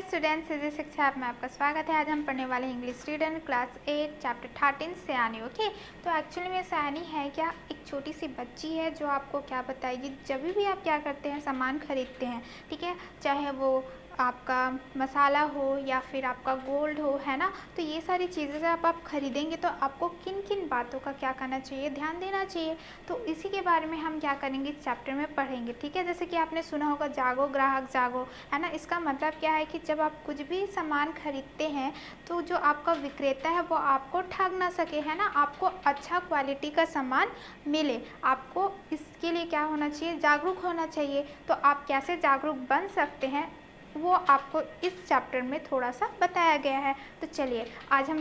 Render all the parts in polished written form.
Students, physics शिक्षा app में आपका स्वागत है। आज हम पढ़ने वाले हैं इंग्लिश रीडर क्लास 8 चैप्टर 13 सयानी। ओके, तो एक्चुअली में सयानी है क्या, एक छोटी सी बच्ची है जो आपको क्या बताएगी जब भी आप क्या करते हैं, सामान खरीदते हैं, ठीक है, चाहे वो आपका मसाला हो या फिर आपका गोल्ड हो, है ना। तो ये सारी चीज़ें जब आप खरीदेंगे तो आपको किन किन बातों का क्या करना चाहिए, ध्यान देना चाहिए। तो इसी के बारे में हम क्या करेंगे, इस चैप्टर में पढ़ेंगे, ठीक है। जैसे कि आपने सुना होगा जागो ग्राहक जागो, है ना। इसका मतलब क्या है कि जब आप कुछ भी सामान खरीदते हैं तो जो आपका विक्रेता है वो आपको ठग ना सके, है ना, आपको अच्छा क्वालिटी का सामान मिले। आपको इसके लिए क्या होना चाहिए, जागरूक होना चाहिए। तो आप कैसे जागरूक बन सकते हैं वो आपको इस चैप्टर में थोड़ा सा बताया गया है। तो चलिए आज हम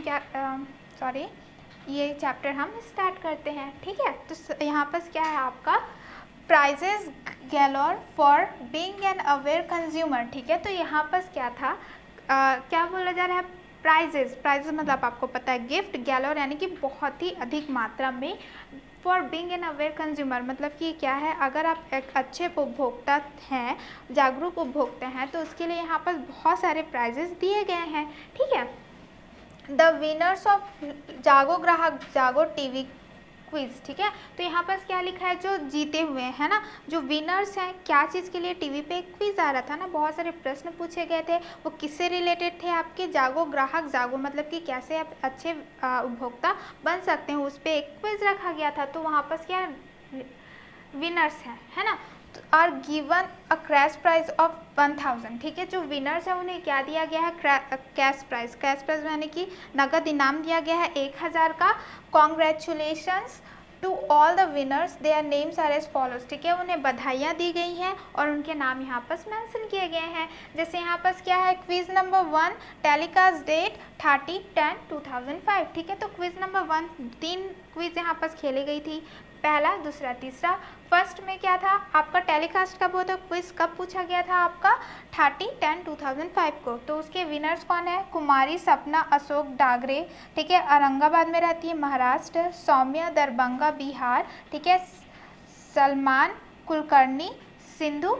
ये चैप्टर हम स्टार्ट करते हैं, ठीक है। तो यहाँ पर क्या है आपका prizes galore for being an aware consumer, ठीक है। तो यहाँ पर क्या था, क्या बोला जा रहा है, प्राइजेस मतलब आपको पता है गिफ्ट, गैलोर यानी कि बहुत ही अधिक मात्रा में, for being an aware consumer मतलब कि क्या है, अगर आप एक अच्छे उपभोक्ता हैं, जागरूक उपभोक्ता हैं, तो उसके लिए यहाँ पर बहुत सारे प्राइजेस दिए गए हैं, ठीक है। The winners of Jago Grahak Jago TV quiz, ठीक है। तो यहाँ पर क्या लिखा है, जो जीते हुए हैं ना, जो विनर्स हैं, क्या चीज़ के लिए टीवी पे एक क्विज आ रहा था ना, बहुत सारे प्रश्न पूछे गए थे, वो किससे रिलेटेड थे, आपके जागो ग्राहक जागो मतलब कि कैसे आप अच्छे उपभोक्ता बन सकते हैं, उस पर एक क्विज रखा गया था। तो वहाँ पर क्या विनर्स हैं, है ना, are given a cash prize of 1000, ठीक है। जो विनर्स है उन्हें क्या दिया गया है, कैश प्राइज यानी कि नगद इनाम दिया गया है 1000 का। Congratulations to all the winners, their names are as follows, ठीक है। उन्हें बधाइयाँ दी गई हैं और उनके नाम यहाँ पर मेंशन किए गए हैं। जैसे यहाँ पर क्या है, क्विज नंबर 1 टेलीकास्ट डेट 30/10/2005, ठीक है। तो क्विज नंबर 1 3 क्विज यहाँ पर खेली गई थी, पहला, दूसरा, तीसरा। फर्स्ट में क्या था आपका, टेलीकास्ट कब होता, क्विज कब पूछा गया था आपका 30/10/2005 को। तो उसके विनर्स कौन है, कुमारी सपना अशोक डागरे, ठीक है, औरंगाबाद में रहती है, महाराष्ट्र। सौम्या दरभंगा बिहार, ठीक है। सलमान कुलकर्णी सिंधु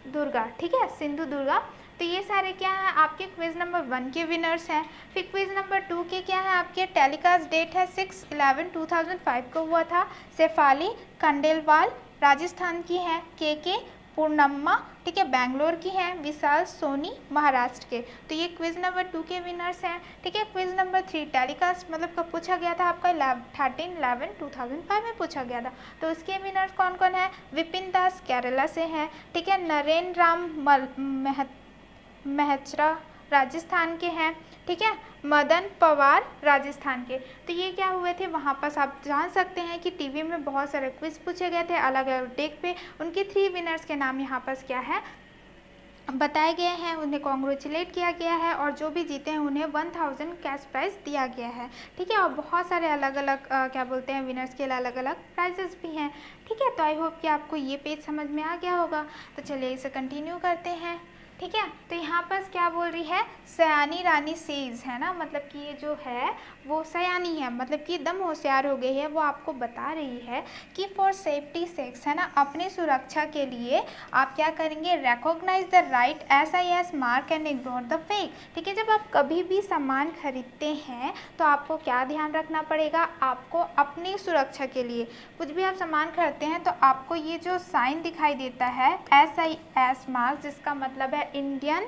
दुर्गा, ठीक है, सिंधु दुर्गा। तो ये सारे क्या हैं आपके क्विज नंबर 1 के विनर्स हैं। फिर क्विज नंबर 2 के क्या है आपके, टेलीकास्ट डेट है 6/11/2005 को हुआ था। शेफाली खंडेलवाल राजस्थान की हैं, के पूर्णम्मा, ठीक है, बेंगलोर की हैं, विशाल सोनी महाराष्ट्र के। तो ये क्विज नंबर 2 के विनर्स हैं, ठीक है। क्विज नंबर 3 टेलीकास्ट मतलब कब पूछा गया था आपका, 13/11/2005 में पूछा गया था। तो उसके विनर्स कौन कौन है, विपिन दास केरला से हैं, ठीक है, नरेंद्र राम मेहचरा राजस्थान के हैं, ठीक है, मदन पवार राजस्थान के। तो ये क्या हुए थे, वहाँ पर आप जान सकते हैं कि टीवी में बहुत सारे क्विज पूछे गए थे अलग अलग डेट पे। उनके 3 विनर्स के नाम यहाँ पर क्या है बताए गए हैं, उन्हें कॉन्ग्रेचुलेट किया गया है और जो भी जीते हैं उन्हें 1000 कैश प्राइज दिया गया है, ठीक है। और बहुत सारे अलग अलग क्या बोलते हैं विनर्स के लिए अलग अलग प्राइजेस भी हैं, ठीक है। तो आई होप कि आपको ये पेज समझ में आ गया होगा। तो चलिए इसे कंटिन्यू करते हैं, ठीक है। तो यहाँ पर क्या बोल रही है, सयानी रानी सेज, है ना, मतलब कि ये जो है वो सयानी है, मतलब कि एकदम होशियार हो गई है। वो आपको बता रही है कि फॉर सेफ्टी सेक्स, है ना, अपनी सुरक्षा के लिए आप क्या करेंगे, recognise the right SIS mark and ignore the fake, ठीक है। जब आप कभी भी सामान खरीदते हैं तो आपको क्या ध्यान रखना पड़ेगा, आपको अपनी सुरक्षा के लिए कुछ भी आप सामान खरीदते हैं तो आपको ये जो साइन दिखाई देता है SIS मार्क, जिसका मतलब है इंडियन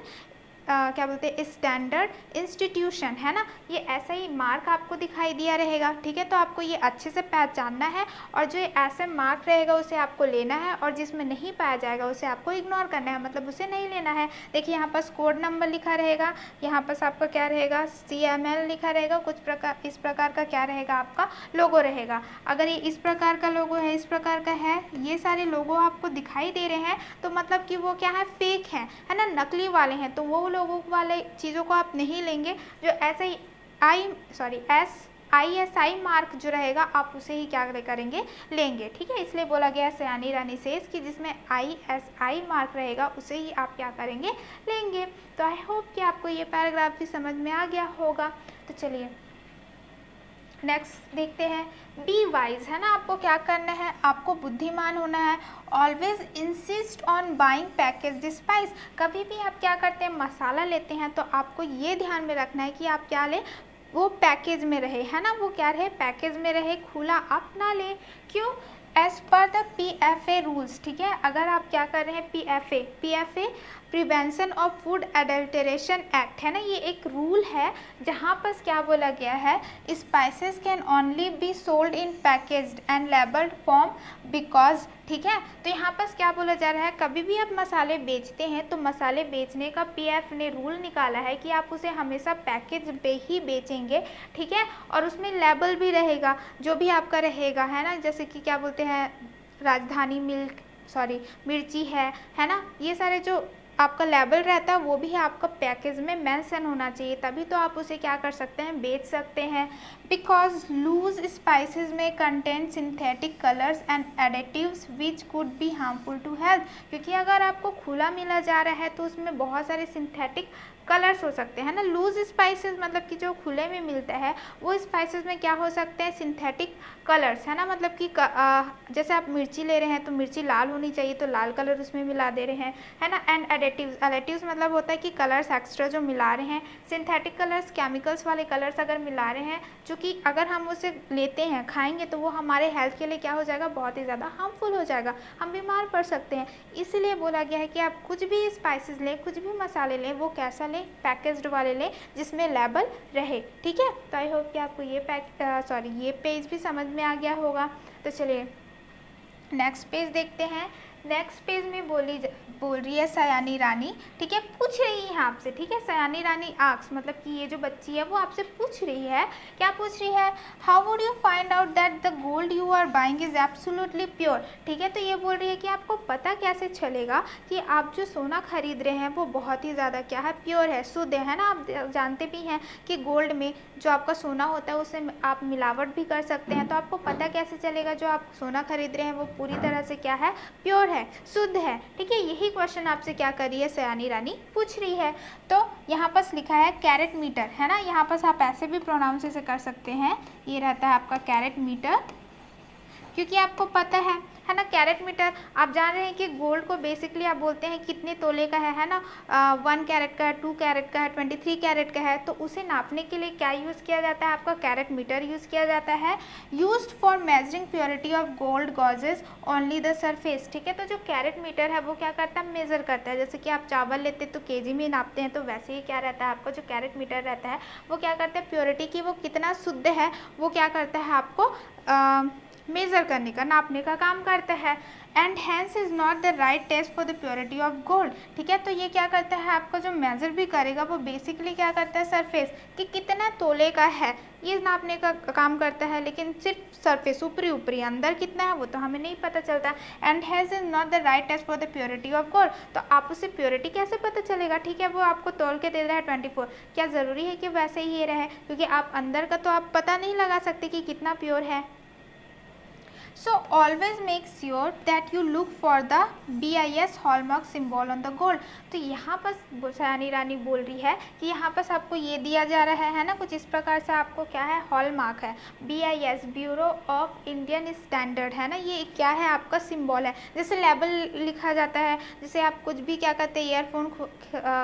क्या बोलते हैं स्टैंडर्ड इंस्टीट्यूशन, है ना, ये ऐसा ही मार्क आपको दिखाई दिया रहेगा, ठीक है। तो आपको ये अच्छे से पहचानना है और जो ऐसे मार्क रहेगा उसे आपको लेना है और जिसमें नहीं पाया जाएगा उसे आपको इग्नोर करना है, मतलब उसे नहीं लेना है। देखिए यहाँ पर कोड नंबर लिखा रहेगा, यहाँ पर आपका क्या रहेगा, CML लिखा रहेगा, कुछ प्रकार इस प्रकार का क्या रहेगा आपका लोगो रहेगा। अगर ये इस प्रकार का लोगो है, इस प्रकार का है, ये सारे लोगो आपको दिखाई दे रहे हैं तो मतलब कि वो क्या है, फेक है ना, नकली वाले हैं। तो वो लोगों वाले चीज़ों को आप नहीं लेंगे, जो ऐसे ही ISI मार्क जो रहेगा आप उसे ही क्या करेंगे, लेंगे, ठीक है। इसलिए बोला गया सयानी रानी सेज कि जिसमें ISI मार्क रहेगा उसे ही आप क्या करेंगे, लेंगे। तो आई होप कि आपको ये पैराग्राफ भी समझ में आ गया होगा। तो चलिए नेक्स्ट देखते हैं, बी वाइज, है ना, आपको क्या करना है, आपको बुद्धिमान होना है। Always insist on buying package spice, कभी भी आप क्या करते हैं, मसाला लेते हैं तो आपको ये ध्यान में रखना है कि आप क्या लें, वो पैकेज में रहे, है ना, वो क्या रहे, पैकेज में रहे, खुला आप ना लें। क्यों? As per the PFA rules, ठीक है, अगर आप क्या कर रहे हैं, PFA prevention of food adulteration act, है ना, ये एक रूल है जहाँ पर क्या बोला गया है, spices can only B sold in packaged and labelled form because, ठीक है, तो यहाँ पर क्या बोला जा रहा है, कभी भी आप मसाले बेचते हैं तो मसाले बेचने का PF ने रूल निकाला है कि आप उसे हमेशा पैकेज पे ही बेचेंगे, ठीक है, और उसमें लेबल भी रहेगा, जो भी आपका रहेगा, है ना, जैसे कि क्या बोलते हैं, राजधानी मिर्ची है ना, ये सारे जो आपका लेबल रहता है वो भी आपका पैकेज में मेंशन होना चाहिए, तभी तो आप उसे क्या कर सकते हैं, बेच सकते हैं। बिकॉज लूज स्पाइसेस में contain synthetic colours and additives which could be harmful to health, क्योंकि अगर आपको खुला मिला जा रहा है तो उसमें बहुत सारे सिंथेटिक कलर्स हो सकते हैं ना। लूज स्पाइसेस मतलब कि जो खुले में मिलता है वो स्पाइसेस में क्या हो सकते हैं, सिंथेटिक कलर्स, है ना, मतलब कि जैसे आप मिर्ची ले रहे हैं तो मिर्ची लाल होनी चाहिए तो लाल कलर उसमें मिला दे रहे हैं, है ना। एंड एडिटिव्स मतलब होता है कि कलर्स एक्स्ट्रा जो मिला रहे हैं, सिंथेटिक कलर्स केमिकल्स वाले कलर्स अगर मिला रहे हैं, जो कि अगर हम उसे लेते हैं खाएंगे तो वो हमारे हेल्थ के लिए क्या हो जाएगा, बहुत ही ज़्यादा हार्मफुल हो जाएगा, हम बीमार पड़ सकते हैं। इसीलिए बोला गया है कि आप कुछ भी स्पाइसेस लें, कुछ भी मसाले लें, वो कैसा लें, पैकेज्ड वाले लें जिसमें लेबल रहे, ठीक है। तो आई होप कि आपको ये पेज भी समझ में आ गया होगा। तो चलिए नेक्स्ट पेज देखते हैं। नेक्स्ट पेज में बोल रही है सयानी रानी, ठीक है, पूछ रही है आपसे, ठीक है, सयानी रानी आक्स मतलब कि ये जो बच्ची है वो आपसे पूछ रही है, क्या पूछ रही है, how would you find out that the gold you are buying is absolutely pure, ठीक है। तो ये बोल रही है कि आपको पता कैसे चलेगा कि आप जो सोना खरीद रहे हैं वो बहुत ही ज़्यादा क्या है, प्योर है, शुद्ध है ना। आप जानते भी हैं कि गोल्ड में जो आपका सोना होता है उससे आप मिलावट भी कर सकते हैं, तो आपको पता कैसे चलेगा जो आप सोना खरीद रहे हैं वो पूरी तरह से क्या है, प्योर है, शुद्ध है, ठीक है। यही क्वेश्चन आपसे क्या कर रही है, सयानी रानी पूछ रही है। तो यहाँ पर लिखा है कैरेट मीटर, है ना, यहाँ पर आप ऐसे भी प्रोनाउंस से कर सकते हैं, ये रहता है आपका कैरेट मीटर, क्योंकि आपको पता है ना, कैरेट मीटर आप जान रहे हैं कि गोल्ड को बेसिकली आप बोलते हैं कितने तोले का है ना, 1 कैरेट का है, 2 कैरेट का है, 23 कैरेट का है, तो उसे नापने के लिए क्या यूज़ किया जाता है, आपका कैरेट मीटर यूज़ किया जाता है, used for measuring purity of gold गॉजेज only the surface, ठीक है। तो जो कैरेट मीटर है वो क्या करता है, मेजर करता है, जैसे कि आप चावल लेते तो केजी में नापते हैं, तो वैसे ही क्या रहता है, आपका जो कैरेट मीटर रहता है वो क्या करता है, प्योरिटी की वो कितना शुद्ध है वो क्या करता है, आपको मेज़र करने का, नापने का काम करता है। And hence is not the right test for the purity of gold, ठीक है। तो ये क्या करता है, आपका जो मेज़र भी करेगा वो बेसिकली क्या करता है, सरफेस कि कितना तोले का है ये नापने का काम करता है, लेकिन सिर्फ सरफेस ऊपरी अंदर कितना है वो तो हमें नहीं पता चलता। And has is not the right test for the purity of gold, तो आप उसे प्योरिटी कैसे पता चलेगा, ठीक है, वो आपको तोल के दे रहा है 24, क्या ज़रूरी है कि वैसे ही ये रहे, क्योंकि आप अंदर का तो आप पता नहीं लगा सकते कि कितना प्योर है। So always make sure that you look for the BIS hallmark symbol on the gold। तो यहाँ पर सयानी रानी बोल रही है कि यहाँ पर आपको ये दिया जा रहा है ना, कुछ इस प्रकार से आपको क्या है, हॉलमार्क है, BIS bureau of Indian standard, है ना, ये क्या है, आपका सिंबल है। जैसे लेबल लिखा जाता है, जैसे आप कुछ भी क्या कहते हैं, ईयरफोन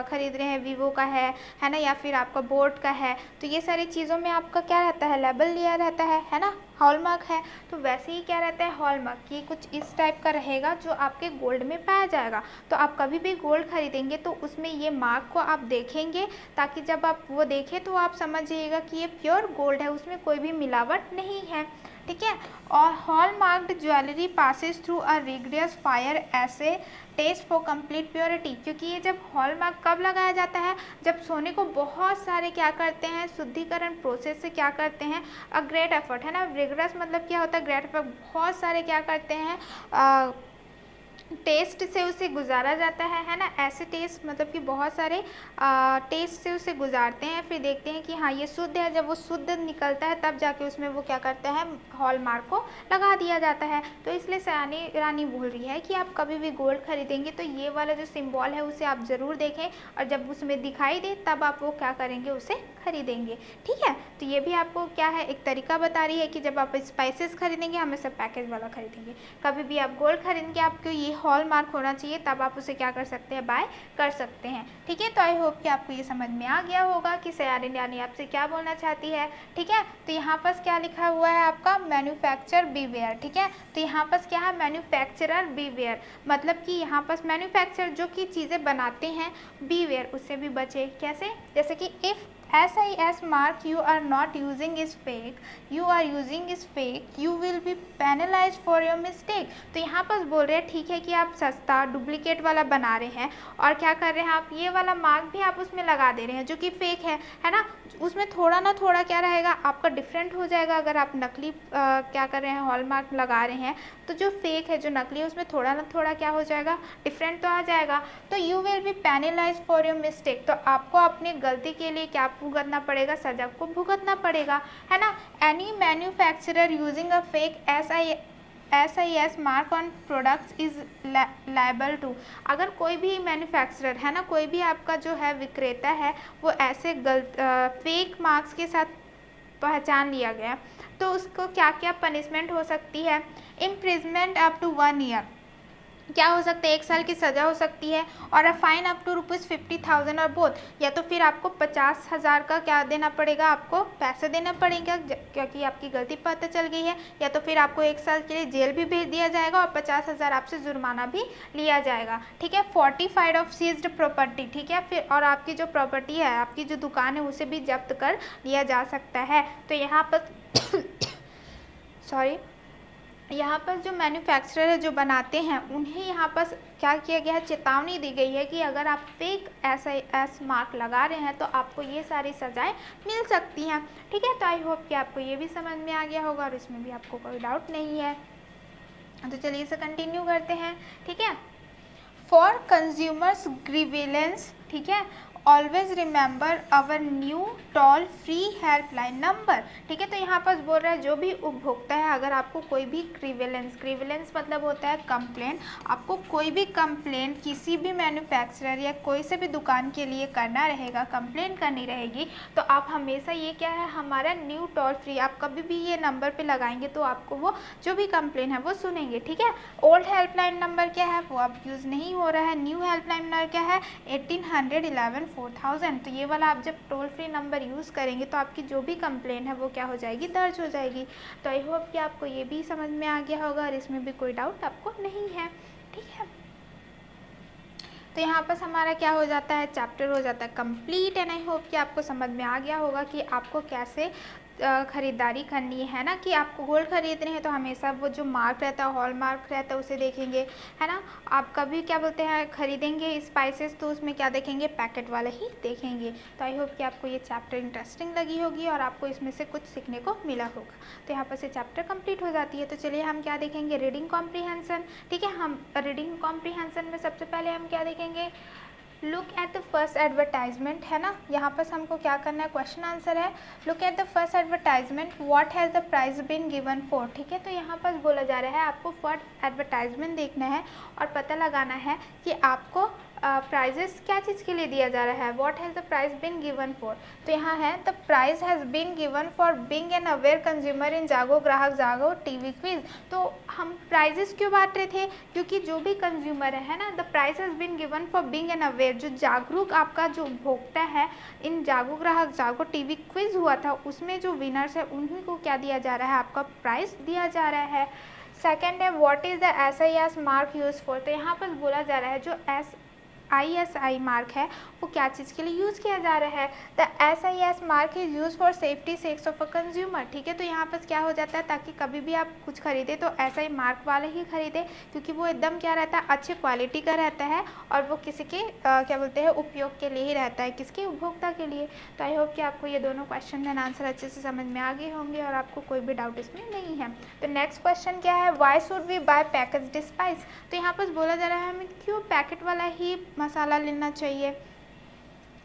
खरीद रहे हैं, वीवो का है ना, या फिर आपका बोट का है, तो ये सारी चीज़ों में आपका क्या रहता है, लेबल लिया रहता है ना, हॉलमार्क है। तो वैसे ही क्या रहता है, हॉलमार्क ये कुछ इस टाइप का रहेगा जो आपके गोल्ड में पाया जाएगा। तो आप कभी भी गोल्ड खरीदेंगे तो उसमें ये मार्क को आप देखेंगे, ताकि जब आप वो देखें तो आप समझ जाइएगा कि ये प्योर गोल्ड है, उसमें कोई भी मिलावट नहीं है, ठीक है। और hallmarked jewellery passes through a rigorous fire assay test for complete purity, क्योंकि ये जब हॉलमार्क कब लगाया जाता है, जब सोने को बहुत सारे क्या करते हैं, शुद्धिकरण प्रोसेस से क्या करते हैं, अ ग्रेट एफर्ट, है ना, रिगरस मतलब क्या होता है, ग्रेट एफर्ट, बहुत सारे क्या करते हैं टेस्ट से उसे गुजारा जाता है ना। ऐसे टेस्ट मतलब कि बहुत सारे टेस्ट से उसे गुजारते हैं, फिर देखते हैं कि हाँ ये शुद्ध है। जब वो शुद्ध निकलता है तब जाके उसमें वो क्या करता है, हॉलमार्क को लगा दिया जाता है। तो इसलिए सयानी रानी बोल रही है कि आप कभी भी गोल्ड खरीदेंगे तो ये वाला जो सिंबल है उसे आप ज़रूर देखें, और जब उसमें दिखाई दे तब आप वो क्या करेंगे, उसे खरीदेंगे। ठीक है, तो ये भी आपको क्या है, एक तरीका बता रही है कि जब आप स्पाइसेस खरीदेंगे हमेशा पैकेज वाला खरीदेंगे। कभी भी आप गोल्ड खरीदेंगे आपको ये हॉलमार्क होना चाहिए, तब आप उसे क्या कर सकते हैं, बाय कर सकते हैं। ठीक है, तो आई होप कि आपको ये समझ में आ गया होगा कि सयानी रानी आपसे क्या बोलना चाहती है। ठीक है, तो यहाँ पर क्या लिखा हुआ है आपका, मैन्युफैक्चर बीवेयर। ठीक है, तो यहाँ पर क्या है, मैन्युफैक्चरर बीवेयर, मतलब कि यहाँ पर मैन्युफैक्चर जो कि चीज़ें बनाते हैं, बीवेयर उससे भी बचे। कैसे, जैसे कि if SIS mark you are not using is fake, you are using is fake, you will be penalized for your mistake। तो यहाँ पर बोल रहे हैं ठीक है कि आप सस्ता डुप्लीकेट वाला बना रहे हैं और क्या कर रहे हैं आप, ये वाला मार्क भी आप उसमें लगा दे रहे हैं जो कि फेक है ना। उसमें थोड़ा ना थोड़ा क्या रहेगा आपका, डिफरेंट हो जाएगा। अगर आप नकली क्या कर रहे हैं, हॉलमार्क लगा रहे हैं, तो जो फेक है जो नकली है उसमें थोड़ा ना थोड़ा क्या हो जाएगा, डिफरेंट तो आ जाएगा। तो you will be penalise for your mistake, तो आपको अपनी गलती के लिए क्या भुगतना पड़ेगा, सजा को भुगतना पड़ेगा, है ना। Any manufacturer using a fake SIS mark on products is liable to. अगर कोई भी मैन्युफैक्चरर है ना, कोई भी आपका जो है विक्रेता है, वो ऐसे फेक मार्क्स के साथ पहचान लिया गया, तो उसको क्या क्या पनिशमेंट हो सकती है, इम्प्रिजमेंट अप टू 1 ईयर, क्या हो सकता है, 1 साल की सज़ा हो सकती है, और अ फाइन अप टू ₹50,000 और बोथ, या तो फिर आपको 50,000 का क्या देना पड़ेगा, आपको पैसे देना पड़ेगा क्योंकि आपकी गलती पता चल गई है, या तो फिर आपको 1 साल के लिए जेल भी भेज दिया जाएगा और 50,000 आपसे जुर्माना भी लिया जाएगा। ठीक है, 45 ऑफ सीज्ड प्रॉपर्टी। ठीक है, फिर और आपकी जो प्रॉपर्टी है, आपकी जो दुकान है, उसे भी जब्त कर लिया जा सकता है। तो यहाँ पर सॉरी, यहाँ पर जो मैन्युफैक्चरर है, जो बनाते हैं, उन्हें यहाँ पर क्या किया गया है, चेतावनी दी गई है कि अगर आप फेक SIS मार्क लगा रहे हैं तो आपको ये सारी सजाएं मिल सकती हैं। ठीक है, तो आई होप कि आपको ये भी समझ में आ गया होगा और इसमें भी आपको कोई डाउट नहीं है। तो चलिए इसे कंटिन्यू करते हैं। ठीक है, फॉर कंज्यूमर्स ग्रीवेलेंस, ठीक है, always remember our new toll free helpline number. ठीक है, तो यहाँ पर बोल रहा है जो भी उपभोक्ता है, अगर आपको कोई भी ग्रीवेलेंस मतलब होता है कंप्लेंट, आपको कोई भी कंप्लेंट किसी भी मैन्युफैक्चरर या कोई से भी दुकान के लिए करना रहेगा, कंप्लेंट करनी रहेगी, तो आप हमेशा ये क्या है, हमारा न्यू टोल फ्री, आप कभी भी ये नंबर पे लगाएंगे तो आपको वो जो भी कंप्लेंट है वो सुनेंगे। ठीक है, ओल्ड हेल्पलाइन नंबर क्या है, वो अब यूज़ नहीं हो रहा है। न्यू हेल्पलाइन नंबर क्या है, 1811 4000। तो ये वाला आप जब टोल फ्री नंबर यूज़ करेंगे तो आपकी जो भी कंप्लेंट है वो क्या हो जाएगी, दर्ज हो जाएगी। तो आई होप कि आपको ये भी समझ में आ गया होगा और इसमें भी कोई डाउट आपको नहीं है। ठीक है, तो यहाँ पर हमारा क्या हो जाता है, चैप्टर हो जाता है कंप्लीट। एंड आई होप कि आपको समझ में आ गया होगा कि आपको कैसे ख़रीदारी करनी है ना, कि आपको गोल्ड खरीद रहे हैं तो हमेशा वो जो मार्क रहता है, हॉल मार्क रहता है, उसे देखेंगे, है ना। आप कभी क्या बोलते हैं खरीदेंगे स्पाइसेस तो उसमें क्या देखेंगे, पैकेट वाला ही देखेंगे। तो आई होप कि आपको ये चैप्टर इंटरेस्टिंग लगी होगी और आपको इसमें से कुछ सीखने को मिला होगा। तो यहाँ पर से चैप्टर कंप्लीट हो जाती है। तो चलिए हम क्या देखेंगे, रीडिंग कॉम्प्रीहेंसन। ठीक है, हम रीडिंग कॉम्प्रीहेंसन में सबसे पहले हम क्या देखेंगे, look at the first advertisement, है ना। यहाँ पर हमको क्या करना है, क्वेश्चन आंसर है। Look at the first advertisement, what has the price been given for. ठीक है, तो यहाँ पर बोला जा रहा है आपको फर्स्ट एडवर्टाइजमेंट देखना है और पता लगाना है कि आपको प्राइजेस क्या चीज़ के लिए दिया जा रहा है, what has the price been given for. तो यहाँ है the price has been given for being an aware consumer in Jago Grahak Jago TV quiz. तो हम प्राइजेस क्यों बांट रहे थे, क्योंकि जो भी कंज्यूमर है ना, the price has been given for being an aware, जो जागरूक आपका जो उपभोक्ता है, इन जागो ग्राहक जागो टीवी क्विज हुआ था उसमें जो विनर्स है उन्हीं को क्या दिया जा रहा है, आपका प्राइस दिया जा रहा है। सेकेंड है what is the SIS mark use for. तो यहाँ पर बोला जा रहा है जो ISI मार्क है वो क्या चीज़ के लिए यूज़ किया जा रहा है। The SIS mark is use for safety sex of a consumer. ठीक है, तो यहाँ पर क्या हो जाता है, ताकि कभी भी आप कुछ खरीदें तो SI मार्क वाले ही खरीदें, क्योंकि वो एकदम क्या रहता है, अच्छी क्वालिटी का रहता है और वो किसी के क्या बोलते हैं उपयोग के लिए ही रहता है, किसके, उपभोक्ता के लिए। तो आई होप कि आपको ये दोनों क्वेश्चन एंड आंसर अच्छे से समझ में आ गए होंगे और आपको कोई भी डाउट इसमें नहीं है। तो नेक्स्ट क्वेश्चन क्या है, why should we buy packaged spice. तो यहाँ पर बोला जा रहा है हमें क्यों पैकेट वाला ही मसाला लेना चाहिए।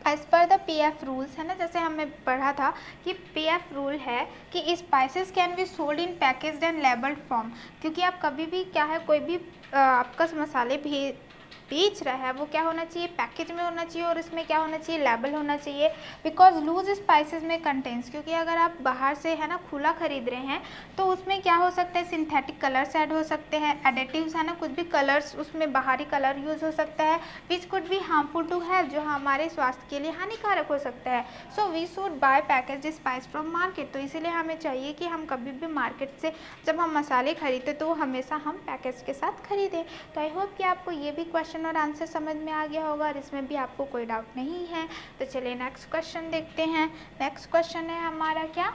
As per the PF rules, है ना, जैसे हमें पढ़ा था कि PF रूल है कि spices can be sold in packaged and labelled form, क्योंकि आप कभी भी क्या है कोई भी आपका मसाले भी बेच रहा है वो क्या होना चाहिए, पैकेज में होना चाहिए और इसमें क्या होना चाहिए, लेबल होना चाहिए। बिकॉज लूज स्पाइसेस में कंटेंट्स, क्योंकि अगर आप बाहर से है ना खुला खरीद रहे हैं तो उसमें क्या हो सकता है, सिंथेटिक कलर्स ऐड हो सकते हैं, एडिटिव्स, है ना, कुछ भी कलर्स उसमें बाहरी कलर यूज़ हो सकता है, which could be harmful to health, जो हमारे स्वास्थ्य के लिए हानिकारक हो सकता है। So we should buy package spice from market. तो इसीलिए हमें चाहिए कि हम कभी भी मार्केट से जब हम मसाले खरीदते तो हमेशा हम पैकेज के साथ खरीदें। तो आई होप कि आपको ये भी क्वेश्चन और आंसर समझ में आ गया होगा और इसमें भी आपको कोई डाउट नहीं है। तो चलिए नेक्स्ट क्वेश्चन देखते हैं। नेक्स्ट क्वेश्चन है हमारा क्या,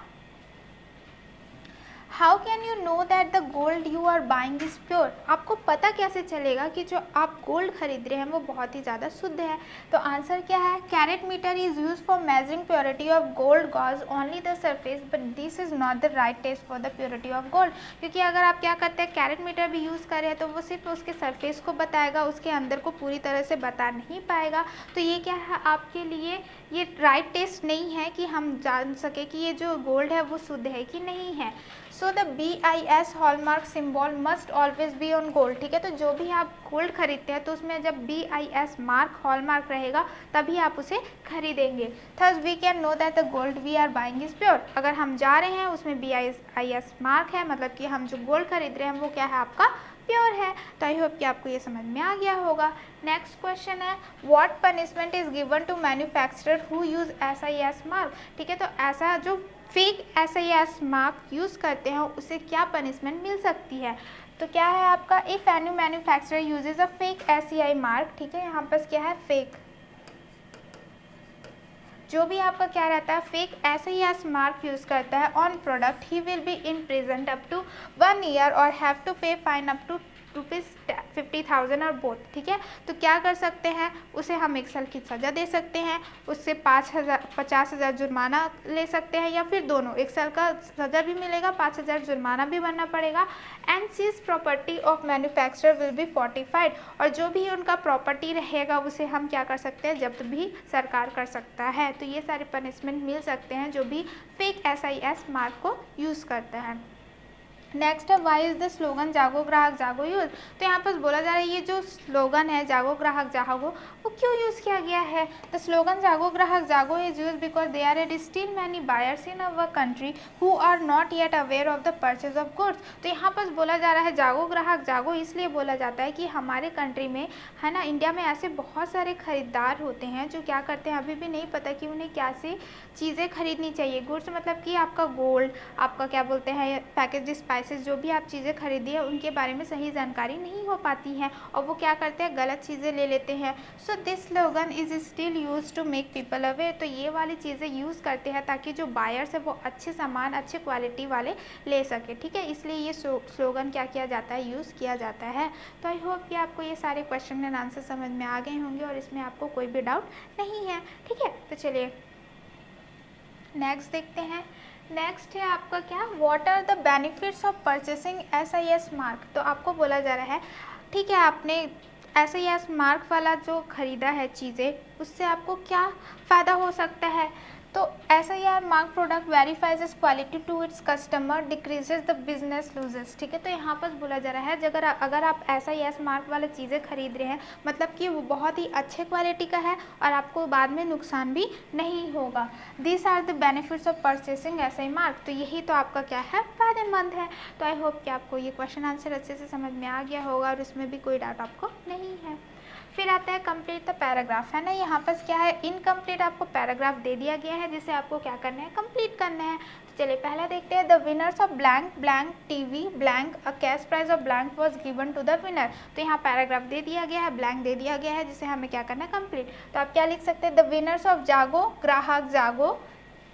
how can you know that the gold you are buying is pure. आपको पता कैसे चलेगा कि जो आप गोल्ड खरीद रहे हैं वो बहुत ही ज़्यादा शुद्ध है। तो आंसर क्या है, carat meter is use for measuring purity of gold gauge only the surface but this is not the right test for the purity of gold. क्योंकि अगर आप क्या करते हैं, कैरेट मीटर भी यूज़ कर रहे हैं तो वो सिर्फ उसके सरफेस को बताएगा, उसके अंदर को पूरी तरह से बता नहीं पाएगा। तो ये क्या है, आपके लिए ये राइट टेस्ट नहीं है कि हम जान सके कि ये जो गोल्ड है वो शुद्ध है कि नहीं है। So the BIS hallmark symbol must always be on gold. ठीक है, तो जो भी आप गोल्ड खरीदते हैं तो उसमें जब BIS मार्क हॉलमार्क रहेगा तभी आप उसे खरीदेंगे। Thus we can know that the gold we are buying is pure. अगर हम जा रहे हैं उसमें BIS मार्क है, मतलब कि हम जो गोल्ड खरीद रहे हैं वो क्या है, आपका प्योर है। तो आई होप कि आपको ये समझ में आ गया होगा। नेक्स्ट क्वेश्चन है, what punishment is given to manufacturer who use SIS mark. ठीक है, तो ऐसा जो फेक SIS मार्क यूज़ करते हैं उसे क्या पनिशमेंट मिल सकती है। तो क्या है आपका, if any manufacturer usage a fake SIS mark. ठीक है, यहाँ पर क्या है, फेक, जो भी आपका क्या रहता है फेक SIS मार्क यूज़ करता है on product, he will be in prison up to 1 year और have to pay fine up to ₹50,000 और बोथ। ठीक है, तो क्या कर सकते हैं, उसे हम 1 साल की सज़ा दे सकते हैं, उससे 50,000 जुर्माना ले सकते हैं, या फिर दोनों, 1 साल का सज़ा भी मिलेगा, 5,000 जुर्माना भी भरना पड़ेगा। And seize property of manufacturer will be fortified, और जो भी उनका प्रॉपर्टी रहेगा उसे हम क्या कर सकते हैं, जब्त भी सरकार कर सकता है। तो ये सारे पनिशमेंट मिल सकते हैं जो भी फेक SIS मार्क को यूज़ करता है। नेक्स्ट है, Y is the slogan Jago Grahak जागो यूज। तो यहाँ पर बोला जा रहा है ये जो स्लोगन है जागो ग्राहक जागो वो क्यों यूज़ किया गया है। The slogan Jago Grahak Jago is use because they are at still many buyers in our country who are not yet aware of the purchase of goods. तो यहाँ पर बोला जा रहा है जागो ग्राहक जागो इसलिए बोला जाता है कि हमारे कंट्री में, है ना, इंडिया में ऐसे बहुत सारे खरीदार होते हैं जो क्या करते हैं, अभी भी नहीं पता कि उन्हें क्या सी चीज़ें खरीदनी चाहिए। गुड्स मतलब कि आपका गोल्ड, आपका क्या बोलते हैं पैकेज स्पाइसेस, जो भी आप चीज़ें खरीदी है उनके बारे में सही जानकारी नहीं हो पाती है और वो क्या करते हैं, गलत चीज़ें ले लेते हैं। So this slogan is still use to make people aware. तो ये वाली चीज़ें यूज़ करते हैं ताकि जो बायर्स है वो अच्छे सामान, अच्छे क्वालिटी वाले ले सके। ठीक है, इसलिए ये स्लोगन क्या किया जाता है, यूज़ किया जाता है। तो आई होप कि आपको ये सारे क्वेश्चन एंड आंसर समझ में आ गए होंगे और इसमें आपको कोई भी डाउट नहीं है। ठीक है, तो चलिए नेक्स्ट देखते हैं। नेक्स्ट है आपका क्या, what are the benefits of purchasing SIS mark. तो आपको बोला जा रहा है, ठीक है, आपने SIS मार्क वाला जो ख़रीदा है चीज़ें, उससे आपको क्या फ़ायदा हो सकता है। तो SIS mark product verifies is quality to its customer, decreases the business losses. ठीक है, तो यहाँ पर बोला जा रहा है अगर आप SIS मार्क वाले चीज़ें खरीद रहे हैं मतलब कि वो बहुत ही अच्छे क्वालिटी का है और आपको बाद में नुकसान भी नहीं होगा। This are the benefits of purchasing SIS mark. तो यही तो आपका क्या है, फ़ायदेमंद है। तो आई होप कि आपको ये क्वेश्चन आंसर अच्छे से समझ में आ गया होगा और इसमें भी कोई डाउट आपको नहीं है। फिर आता है कंप्लीट द पैराग्राफ, है ना। यहाँ पर क्या है, इनकम्प्लीट आपको पैराग्राफ दे दिया गया है जिसे आपको क्या करना है, कंप्लीट करना है। तो चलिए पहला देखते हैं, the winners of blank blank TV blank a cash prize of blank was given to the winner. तो यहाँ पैराग्राफ दे दिया गया है, ब्लैंक दे दिया गया है जिसे हमें क्या करना है, कंप्लीट। तो आप क्या लिख सकते हैं, the winners of Jago Grahak Jago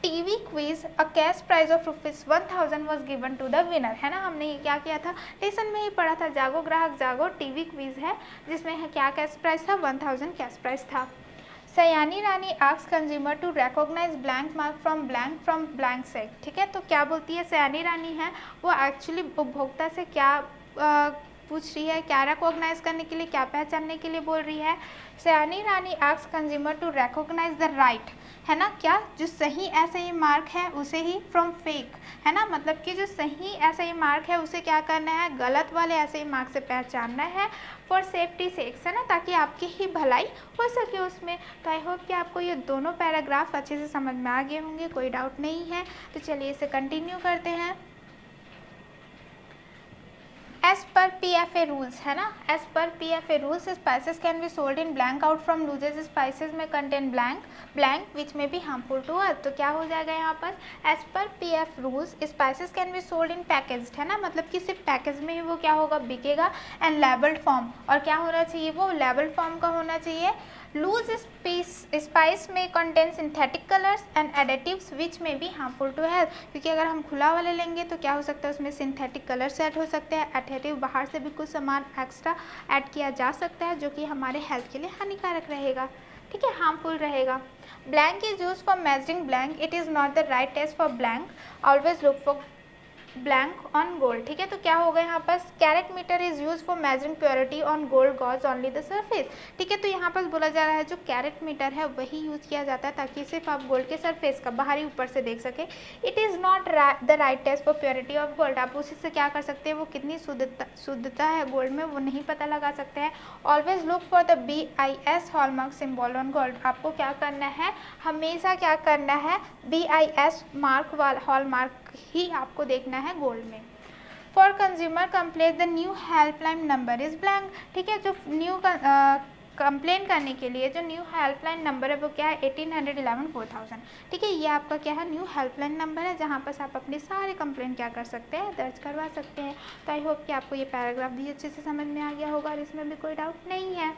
TV quiz a cash prize of ₹1000 was given to the winner, है ना। हमने ये क्या किया था, लेसन में ही पढ़ा था, जागो ग्राहक जागो टीवी क्विज है जिसमें है क्या कैश प्राइस था, 1000 कैश प्राइस था। Sayani Rani asks consumer to recognise blank mark from blank set, ठीक है। तो क्या बोलती है, सयानी रानी है वो एक्चुअली उपभोक्ता से क्या पूछ रही है, क्या रिकॉग्नाइज करने के लिए, क्या पहचानने के लिए बोल रही है। Sayani Rani asks consumer to recognise the right, है ना, क्या जो सही ऐसा ही मार्क है उसे ही फ्रॉम फेक, है ना, मतलब कि जो सही ऐसा ही मार्क है उसे क्या करना है, गलत वाले ऐसे ही मार्क से पहचानना है फॉर सेफ्टी सेक्स, है ना, ताकि आपकी ही भलाई हो सके उसमें। तो आई होप कि आपको ये दोनों पैराग्राफ अच्छे से समझ में आ गए होंगे, कोई डाउट नहीं है। तो चलिए इसे कंटिन्यू करते हैं। एज पर PFA रूल्स, है ना, as per PFA rules spices can be sold in blank out from loose spices में contain blank blank which may be harmful to earth. तो क्या हो जाएगा यहाँ पर, as per PF rules spices can be sold in packaged, है ना, मतलब कि सिर्फ पैकेज में ही वो क्या होगा, बिकेगा, एंड लेबल्ड फॉर्म, और क्या होना चाहिए, वो लेबल्ड फॉर्म का होना चाहिए। लूज स्पाइस में contain synthetic colours and additives which में भी हार्मफुल टू हेल्थ, क्योंकि अगर हम खुला वाले लेंगे तो क्या हो सकता है, उसमें सिंथेटिक कलर्स ऐड हो सकते हैं, एडिटिव बाहर से भी कुछ सामान एक्स्ट्रा ऐड किया जा सकता है जो कि हमारे हेल्थ के लिए हानिकारक रहेगा, ठीक है, हार्मफुल रहेगा। Blank is use for measuring blank, it is not the right test for blank, always look for blank on gold, ठीक है। तो क्या होगा यहाँ पर, carat meter is use for measuring purity on gold gauge only the surface, ठीक है। तो यहाँ पर बोला जा रहा है जो कैरेट मीटर है वही यूज किया जाता है ताकि सिर्फ आप गोल्ड के सरफेस का बाहरी ऊपर से देख सके। It is not the right test for purity of gold, आप उसी से क्या कर सकते हैं, वो कितनी शुद्धता है गोल्ड में वो नहीं पता लगा सकते हैं। Always look for the BIS hallmark symbol on gold, आपको क्या करना है, हमेशा क्या करना है, BIS मार्क वाला हॉलमार्क ही आपको देखना है गोल्ड में। For consumer complaint the new helpline number is blank, ठीक है। जो न्यू कंप्लेन करने के लिए जो न्यू हेल्पलाइन नंबर है वो क्या है, 1811 4000, ठीक है। ये आपका क्या है, न्यू हेल्पलाइन नंबर है जहाँ पर आप अपने सारे कंप्लेंट क्या कर सकते हैं, दर्ज करवा सकते हैं। तो आई होप कि आपको ये पैराग्राफ भी अच्छे से समझ में आ गया होगा और इसमें भी कोई डाउट नहीं है।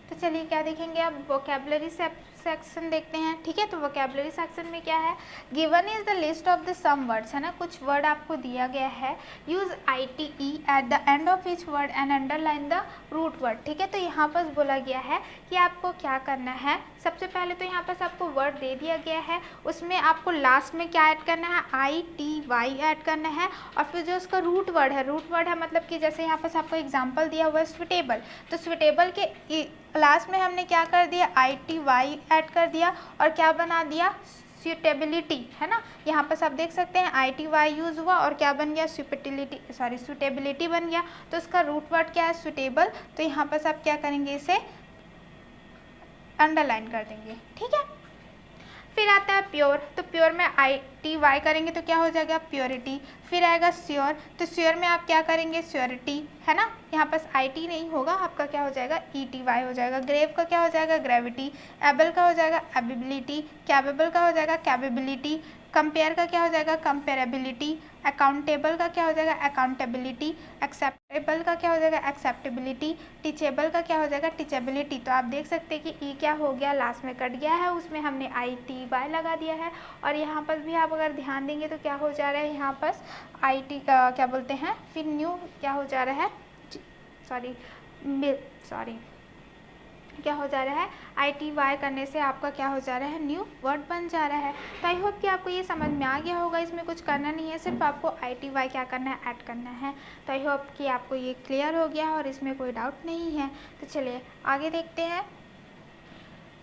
तो चलिए क्या देखेंगे, अब वोकेबलरी सेक्शन देखते हैं, ठीक है। तो वोकेबलरी सेक्शन में क्या है, given is the list of the some words, है ना, कुछ वर्ड आपको दिया गया है। Use ITE at the end of each word and underline the root word, ठीक है। तो यहाँ पर बोला गया है कि आपको क्या करना है, सबसे पहले तो यहाँ पर आपको वर्ड दे दिया गया है, उसमें आपको लास्ट में क्या ऐड करना है, ITY ऐड करना है, और फिर जो उसका रूट वर्ड है मतलब कि जैसे यहाँ पर आपको एग्जाम्पल दिया हुआ है स्विटेबल, तो स्विटेबल के लास्ट में हमने क्या कर दिया, ITY ऐड कर दिया और क्या बना दिया, सूटेबिलिटी, है ना। यहाँ पर आप देख सकते हैं ITY यूज़ हुआ और क्या बन गया, सूटेबिलिटी बन गया। तो इसका रूट वर्ड क्या है, सूटेबल, तो यहाँ पर आप क्या करेंगे, इसे अंडरलाइन कर देंगे, ठीक है। फिर आता है प्योर, तो प्योर में ITY करेंगे तो क्या हो जाएगा, प्योरिटी। फिर आएगा श्योर, तो श्योर में आप क्या करेंगे, श्योरिटी, है ना। यहाँ पर IT नहीं होगा, आपका क्या हो जाएगा, ETY हो जाएगा। ग्रेव का क्या हो जाएगा, ग्रेविटी। एबल का हो जाएगा एबिलिटी। कैपेबल का हो जाएगा कैपेबिलिटी। कंपेयर का क्या हो जाएगा, कंपेरेबिलिटी। अकाउंटेबल का क्या हो जाएगा, अकाउंटेबिलिटी। एक्सेप्टेबल का क्या हो जाएगा, एक्सेप्टेबिलिटी। टीचेबल का क्या हो जाएगा, टीचेबिलिटी। तो आप देख सकते हैं कि क्या हो गया, लास्ट में कट गया है, उसमें हमने ITY लगा दिया है। और यहाँ पर भी आप अगर ध्यान देंगे तो क्या हो जा रहा है, यहाँ पर IT का क्या बोलते हैं, फिर न्यू क्या हो जा रहा है, क्या हो जा रहा है, ITY करने से आपका क्या हो जा रहा है, न्यू वर्ड बन जा रहा है। तो आई होप कि आपको ये समझ में आ गया होगा, इसमें कुछ करना नहीं है, सिर्फ आपको ITY क्या करना है, ऐड करना है। तो आई होप कि आपको ये क्लियर हो गया और इसमें कोई डाउट नहीं है। तो चलिए आगे देखते हैं।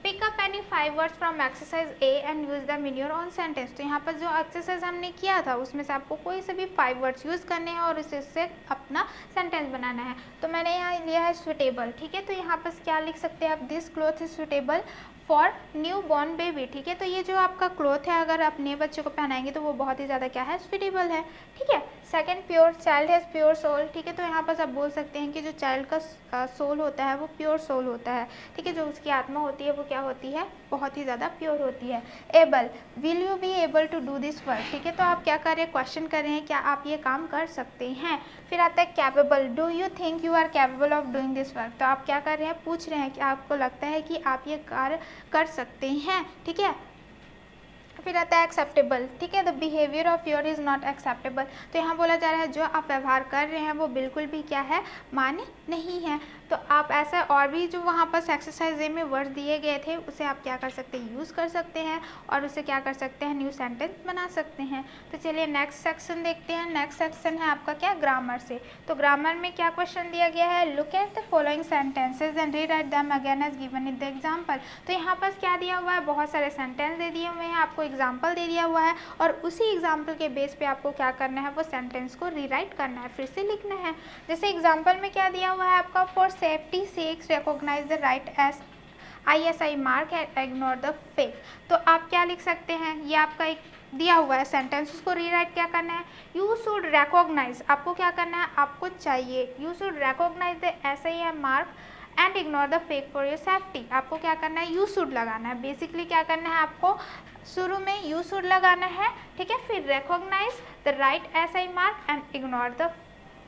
Pick up up any 5 words from exercise A and use the in your own sentence. तो यहाँ पर जो एक्सरसाइज हमने किया था उसमें से आपको कोई से भी 5 वर्ड्स यूज़ करने हैं और उससे अपना सेंटेंस बनाना है। तो मैंने यहाँ लिया है सुटेबल, ठीक है। तो यहाँ पर क्या लिख सकते हैं आप, this cloth is suitable for new born baby, ठीक है। तो ये जो आपका क्लॉथ है अगर आप नए बच्चे को पहनाएंगे तो वो बहुत ही ज़्यादा क्या है, सुटेबल है, ठीक है। Second, pure, child has pure soul, ठीक है। तो यहाँ पर आप बोल सकते हैं कि जो चाइल्ड का सोल होता है वो प्योर सोल होता है, ठीक है। जो उसकी आत्मा होती है वो क्या होती है, बहुत ही ज़्यादा प्योर होती है। Able, will you be able to do this work, ठीक है। तो आप क्या कर रहे हैं, क्वेश्चन कर रहे हैं क्या आप ये काम कर सकते हैं। फिर आता है capable, do you think you are capable of doing this work. तो आप क्या कर रहे हैं, पूछ रहे हैं कि आपको लगता है कि आप ये कार्य कर सकते हैं, ठीक है। फिर आता है एक्सेप्टेबल, ठीक है। The behaviour of your is not acceptable. तो यहाँ बोला जा रहा है जो आप व्यवहार कर रहे हैं वो बिल्कुल भी क्या है, मान्य नहीं है। तो आप ऐसा और भी जो वहाँ पर एक्सरसाइज ए में वर्ड दिए गए थे उसे आप क्या कर सकते हैं, यूज़ कर सकते हैं और उसे क्या कर सकते हैं, न्यू सेंटेंस बना सकते हैं। तो चलिए नेक्स्ट सेक्शन देखते हैं। नेक्स्ट सेक्शन है आपका क्या, ग्रामर से। तो ग्रामर में क्या क्वेश्चन दिया गया है, look at the following sentences and rewrite them again as given in the example. तो यहाँ पर क्या दिया हुआ है, बहुत सारे सेंटेंस दे दिए हुए हैं, आपको एग्जाम्पल दे दिया हुआ है और उसी एग्जाम्पल के बेस पे आपको क्या करना है, वो सेंटेंस को रीराइट करना है, फिर से लिखना है। जैसे एग्जाम्पल में क्या दिया हुआ है आपका, for safety sake recognise the right S ISI mark and ignore the fake. तो आप क्या लिख सकते हैं, ये आपका एक दिया हुआ है सेंटेंस, उसको रीराइट क्या करना है, यू शुड रिकॉग्नाइज, आपको क्या करना है, आपको चाहिए, you should recognise the SI mark and ignore the fake for your safety. आपको क्या करना है, यू शुड लगाना है, बेसिकली क्या करना है आपको, शुरू में यू शुड लगाना है, ठीक है। फिर recognise the right SI mark and ignore the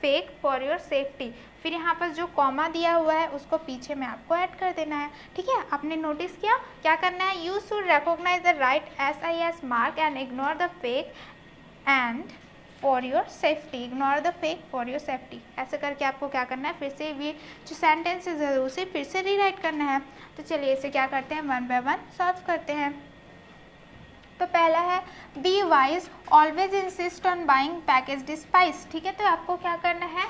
fake for your safety. फिर यहाँ पर जो कॉमा दिया हुआ है उसको पीछे में आपको ऐड कर देना है, ठीक है। आपने नोटिस किया, क्या करना है, you should recognise the right SIS mark and ignore the fake and for your safety, ignore the fake for your safety. ऐसे करके आपको क्या करना है, फिर से ये जो सेंटेंसेस है उसे फिर से रीराइट करना है। तो चलिए इसे क्या करते हैं, वन बाय वन सॉल्व करते हैं। तो पहला है be wise, always insist on buying packaged spice, ठीक है। तो आपको क्या करना है,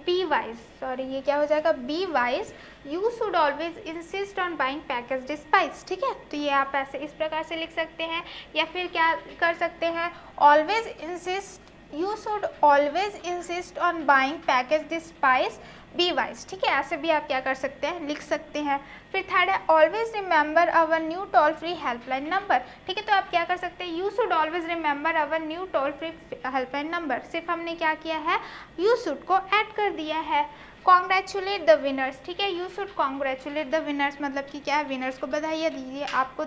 बी वाइज, सॉरी ये क्या हो जाएगा, be wise, you should always insist on buying packaged spice, ठीक है। तो ये आप ऐसे इस प्रकार से लिख सकते हैं, या फिर क्या कर सकते हैं, always insist, you should always insist on buying packaged spice be wise, ठीक है। ऐसे भी आप क्या कर सकते हैं, लिख सकते हैं। फिर थर्ड है always remember our new toll free helpline number, ठीक है। तो आप क्या कर सकते हैं, you should always remember our new toll free helpline number, सिर्फ हमने क्या किया है, यू शुड को ऐड कर दिया है। कॉन्ग्रेचुलेट द विनर्स, ठीक है, you should congratulate the winners, मतलब कि क्या है, विनर्स को बधाइयाँ दीजिए, आपको